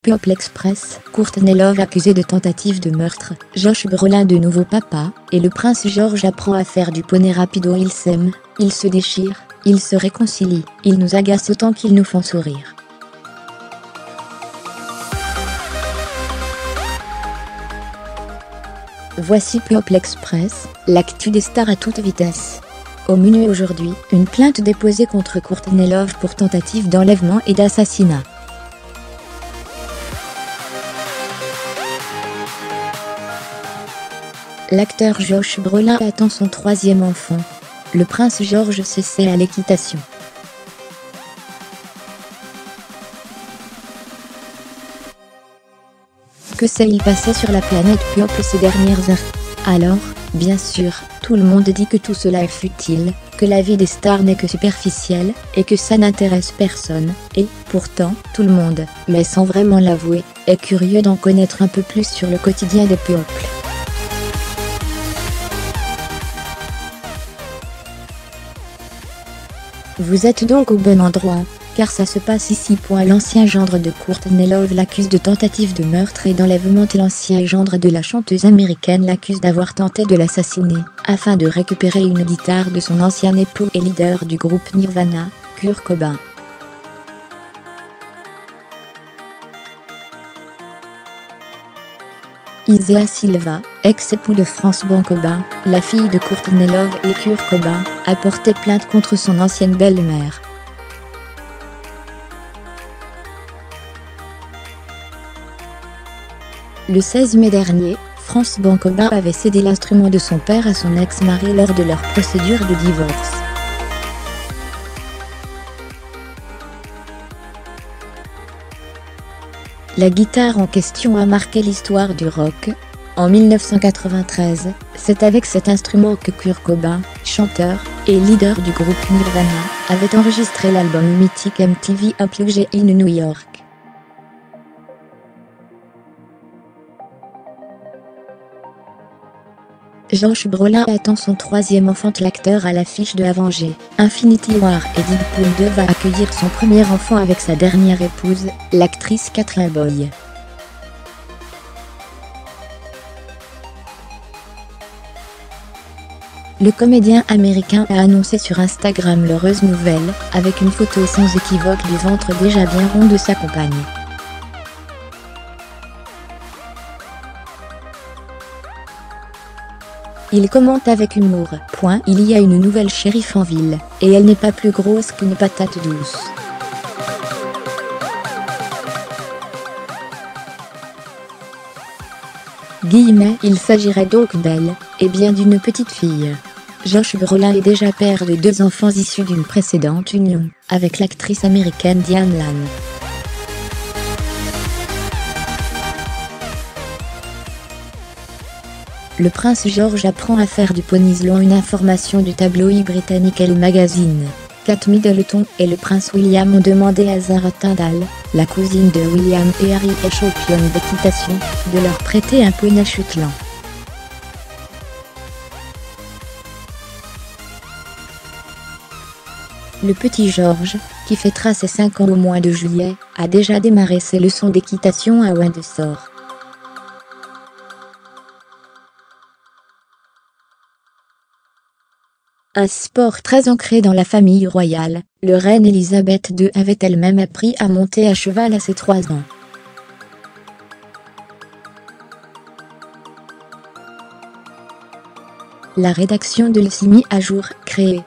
People Express, Courtney Love accusée de tentative de meurtre, Josh Brolin de nouveau papa, et le prince George apprend à faire du poney rapido. Ils s'aiment, ils se déchirent, ils se réconcilient, ils nous agacent autant qu'ils nous font sourire. Voici People Express, l'actu des stars à toute vitesse. Au menu aujourd'hui, une plainte déposée contre Courtney Love pour tentative d'enlèvement et d'assassinat. L'acteur Josh Brolin attend son 3e enfant. Le prince George s'essaie à l'équitation. Que s'est-il passé sur la planète People ces dernières heures? Alors, bien sûr, tout le monde dit que tout cela est futile, que la vie des stars n'est que superficielle, et que ça n'intéresse personne, et, pourtant, tout le monde, mais sans vraiment l'avouer, est curieux d'en connaître un peu plus sur le quotidien des People. Vous êtes donc au bon endroit, car ça se passe ici. L'ancien gendre de Courtney Love l'accuse de tentative de meurtre et d'enlèvement et l'ancien gendre de la chanteuse américaine l'accuse d'avoir tenté de l'assassiner, afin de récupérer une guitare de son ancien époux et leader du groupe Nirvana, Kurt Cobain. Isaiah Silva, ex-époux de Frances Cobain, la fille de Courtney Love et Kurt Cobain, a porté plainte contre son ancienne belle-mère. Le 16 mai dernier, Frances Cobain avait cédé l'instrument de son père à son ex-mari lors de leur procédure de divorce. La guitare en question a marqué l'histoire du rock. En 1993, c'est avec cet instrument que Kurt Cobain, chanteur et leader du groupe Nirvana, avait enregistré l'album mythique MTV Unplugged in New York. Josh Brolin attend son 3e enfant. L'acteur à l'affiche de Avengers, Infinity War et Deadpool 2 va accueillir son premier enfant avec sa dernière épouse, l'actrice Catherine Boy. Le comédien américain a annoncé sur Instagram l'heureuse nouvelle, avec une photo sans équivoque du ventre déjà bien rond de sa compagne. Il commente avec humour. Il y a une nouvelle shérif en ville, et elle n'est pas plus grosse qu'une patate douce. Il s'agirait donc d'elle, et bien d'une petite fille. Josh Brolin est déjà père de 2 enfants issus d'une précédente union, avec l'actrice américaine Diane Lane. Le prince George apprend à faire du poney selon une information du tabloïd britannique Elle Magazine. Kate Middleton et le prince William ont demandé à Zara Tindall, la cousine de William et Harry et championne d'équitation, de leur prêter un poney Shetland. Le petit George, qui fêtera ses 5 ans au mois de juillet, a déjà démarré ses leçons d'équitation à Windsor. Un sport très ancré dans la famille royale, le reine Elisabeth II avait elle-même appris à monter à cheval à ses 3 ans. La rédaction de Le s'est mis à jour, créée